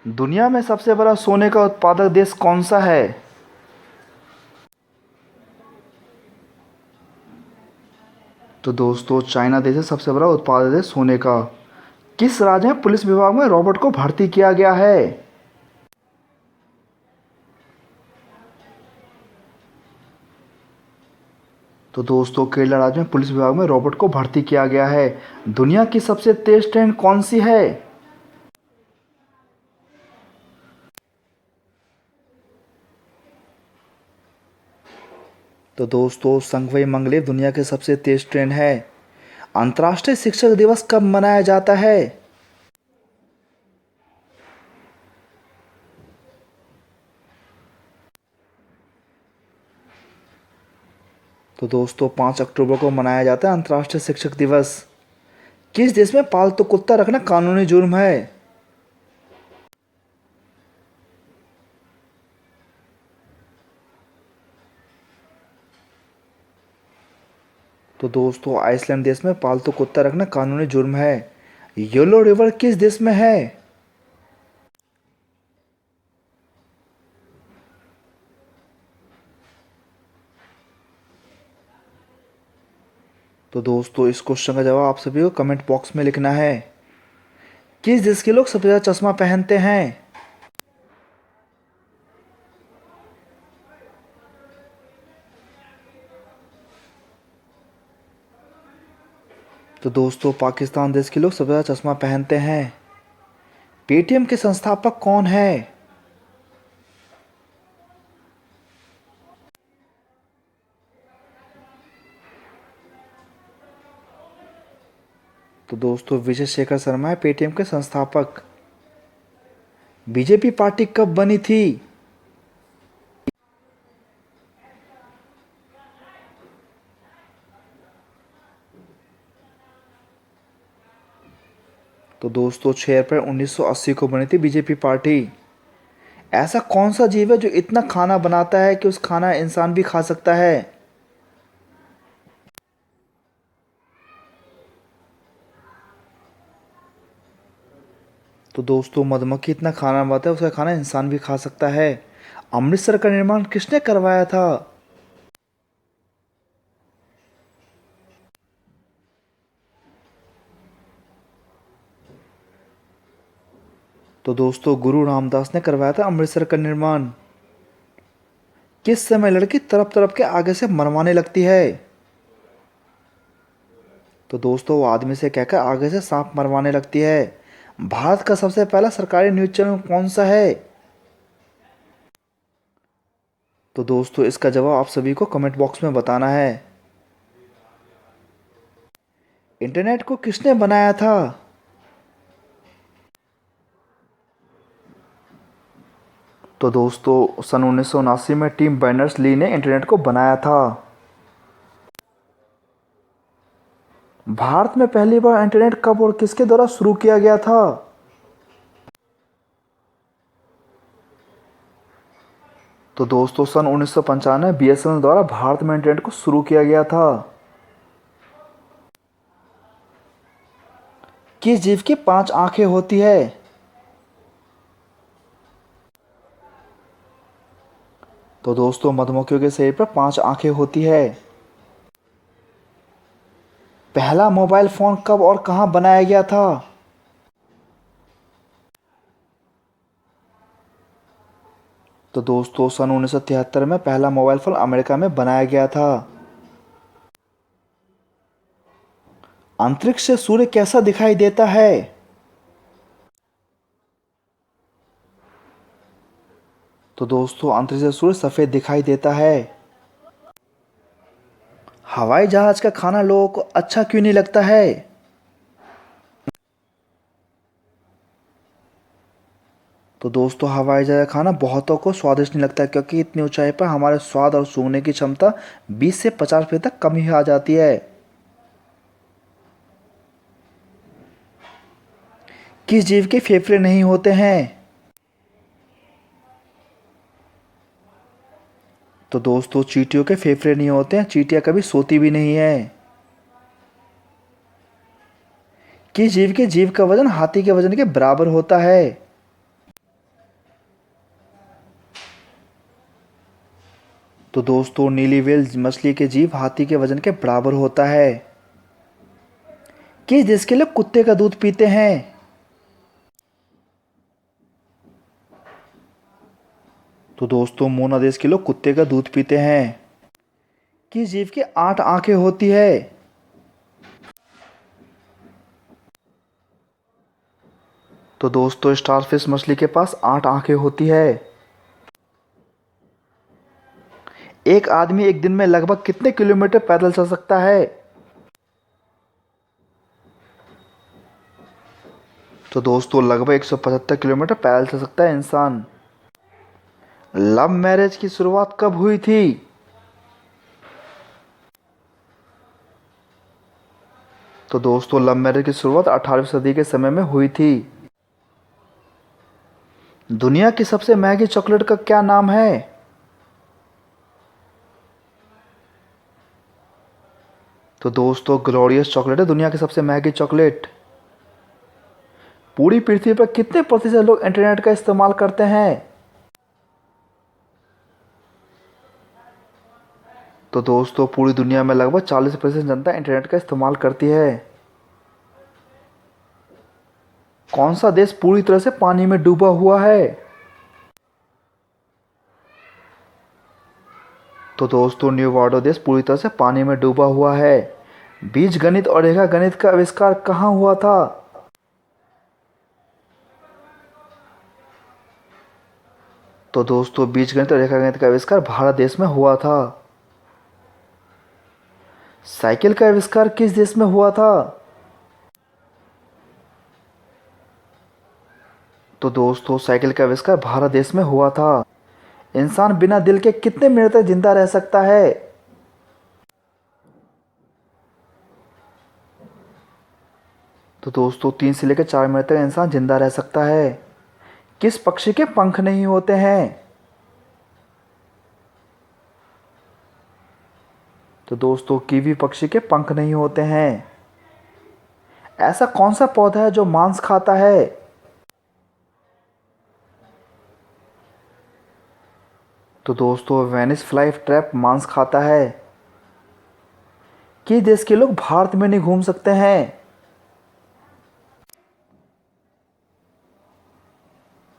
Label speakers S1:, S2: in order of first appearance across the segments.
S1: दुनिया में सबसे बड़ा सोने का उत्पादक देश कौन सा है? तो दोस्तों चाइना देश है सबसे बड़ा उत्पादक देश सोने का। किस राज्य में पुलिस विभाग में रोबोट को भर्ती किया गया है? तो दोस्तों केरला राज्य में पुलिस विभाग में रोबोट को भर्ती किया गया है। दुनिया की सबसे तेज ट्रेन कौन सी है? तो दोस्तों संगवाई मंगलेव दुनिया की सबसे तेज ट्रेन है। अंतर्राष्ट्रीय शिक्षक दिवस कब मनाया जाता है? तो दोस्तों 5 अक्टूबर को मनाया जाता है अंतर्राष्ट्रीय शिक्षक दिवस। किस देश में पालतू कुत्ता रखना कानूनी जुर्म है? तो दोस्तों आइसलैंड देश में पालतू कुत्ता रखना कानूनी जुर्म है। येलो रिवर किस देश में है? तो दोस्तों इस क्वेश्चन का जवाब आप सभी को कमेंट बॉक्स में लिखना है। किस देश के लोग सबसे ज़्यादा चश्मा पहनते हैं? तो दोस्तों पाकिस्तान देश के लोग सबसे ज़्यादा चश्मा पहनते हैं। पेटीएम के संस्थापक कौन है? तो दोस्तों विजय शेखर शर्मा है पेटीएम के संस्थापक। बीजेपी पार्टी कब बनी थी? तो दोस्तों 6 अप्रैल 1980 को बनी थी बीजेपी पार्टी। ऐसा कौन सा जीव है जो इतना खाना बनाता है कि उस खाना इंसान भी खा सकता है? तो दोस्तों मधुमक्खी इतना खाना बनाता है उसका खाना इंसान भी खा सकता है। अमृतसर का निर्माण किसने करवाया था? तो दोस्तों गुरु रामदास ने करवाया था अमृतसर का निर्माण। किस समय लड़की तरफ तरफ के आगे से मरवाने लगती है? तो दोस्तों वो आदमी से कहकर आगे से सांप मरवाने लगती है। भारत का सबसे पहला सरकारी न्यूज चैनल कौन सा है? तो दोस्तों इसका जवाब आप सभी को कमेंट बॉक्स में बताना है। इंटरनेट को किसने बनाया था? तो दोस्तों सन 1979 में टिम बर्नर्स-ली ने इंटरनेट को बनाया था। भारत में पहली बार इंटरनेट कब और किसके द्वारा शुरू किया गया था? तो दोस्तों सन 1995 बीएसएनएल द्वारा भारत में इंटरनेट को शुरू किया गया था। किस जीव की 5 आंखें होती है? तो दोस्तों मधुमक्खियों के शरीर पर 5 आंखें होती है। पहला मोबाइल फोन कब और कहां बनाया गया था? तो दोस्तों सन 1973 में पहला मोबाइल फोन अमेरिका में बनाया गया था। अंतरिक्ष से सूर्य कैसा दिखाई देता है? तो दोस्तों अंतरिक्ष से सूर्य सफेद दिखाई देता है। हवाई जहाज का खाना लोगों को अच्छा क्यों नहीं लगता है? तो दोस्तों हवाई जहाज का खाना बहुतों को स्वादिष्ट नहीं लगता क्योंकि इतनी ऊंचाई पर हमारे स्वाद और सूंघने की क्षमता 20 से 50% तक कम ही आ जाती है। किस जीव के फेफड़े नहीं होते हैं? तो दोस्तों चींटियों के फेफड़े नहीं होते हैं। चींटियां कभी सोती भी नहीं है। किस जीव का वजन हाथी के वजन के बराबर होता है? तो दोस्तों नीली व्हेल मछली के जीव हाथी के वजन के बराबर होता है। किस देश के लोग कुत्ते का दूध पीते हैं? तो दोस्तों मोना देश के लोग कुत्ते का दूध पीते हैं। किस जीव की 8 आंखें होती है? तो दोस्तों स्टारफिश मछली के पास 8 आंखें होती है। एक आदमी एक दिन में लगभग कितने किलोमीटर पैदल चल सकता है? तो दोस्तों लगभग 175 किलोमीटर पैदल चल सकता है इंसान। लव मैरिज की शुरुआत कब हुई थी? तो दोस्तों लव मैरिज की शुरुआत 18वीं सदी के समय में हुई थी। दुनिया की सबसे महंगी चॉकलेट का क्या नाम है? तो दोस्तों ग्लोरियस चॉकलेट है दुनिया की सबसे महंगी चॉकलेट। पूरी पृथ्वी पर कितने प्रतिशत लोग इंटरनेट का इस्तेमाल करते हैं? तो दोस्तों पूरी दुनिया में लगभग 40% जनता इंटरनेट का इस्तेमाल करती है। कौन सा देश पूरी तरह से पानी में डूबा हुआ है? तो दोस्तों न्यूवाडो देश पूरी तरह से पानी में डूबा हुआ है। बीजगणित और रेखा गणित का आविष्कार कहाँ हुआ था? तो दोस्तों बीजगणित और रेखा गणित का आविष्कार भारत देश में हुआ था। साइकिल का आविष्कार किस देश में हुआ था? तो दोस्तों साइकिल का आविष्कार भारत देश में हुआ था। इंसान बिना दिल के कितने मिनट तक जिंदा रह सकता है? तो दोस्तों 3 से लेकर 4 मिनट तक इंसान जिंदा रह सकता है। किस पक्षी के पंख नहीं होते हैं? तो दोस्तों कीवी पक्षी के पंख नहीं होते हैं। ऐसा कौन सा पौधा है जो मांस खाता है? तो दोस्तों वेनिस फ्लाई ट्रैप मांस खाता है। किस देश के लोग भारत में नहीं घूम सकते हैं?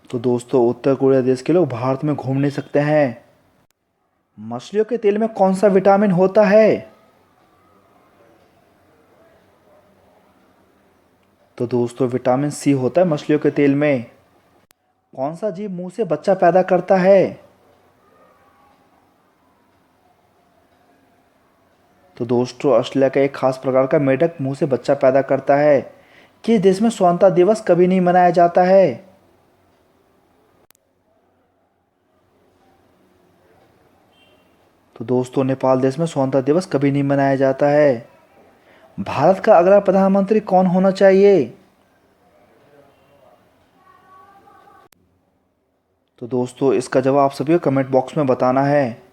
S1: तो दोस्तों उत्तर कोरिया देश के लोग भारत में घूम नहीं सकते हैं। मछलियों के तेल में कौन सा विटामिन होता है? तो दोस्तों विटामिन सी होता है मछलियों के तेल में। कौन सा जीव मुंह से बच्चा पैदा करता है? तो दोस्तों ऑस्ट्रेलिया का एक खास प्रकार का मेढक मुंह से बच्चा पैदा करता है। किस देश में स्वतंत्रता दिवस कभी नहीं मनाया जाता है? तो दोस्तों नेपाल देश में स्वतंत्रता दिवस कभी नहीं मनाया जाता है। भारत का अगला प्रधानमंत्री कौन होना चाहिए? तो दोस्तों इसका जवाब आप सभी को कमेंट बॉक्स में बताना है।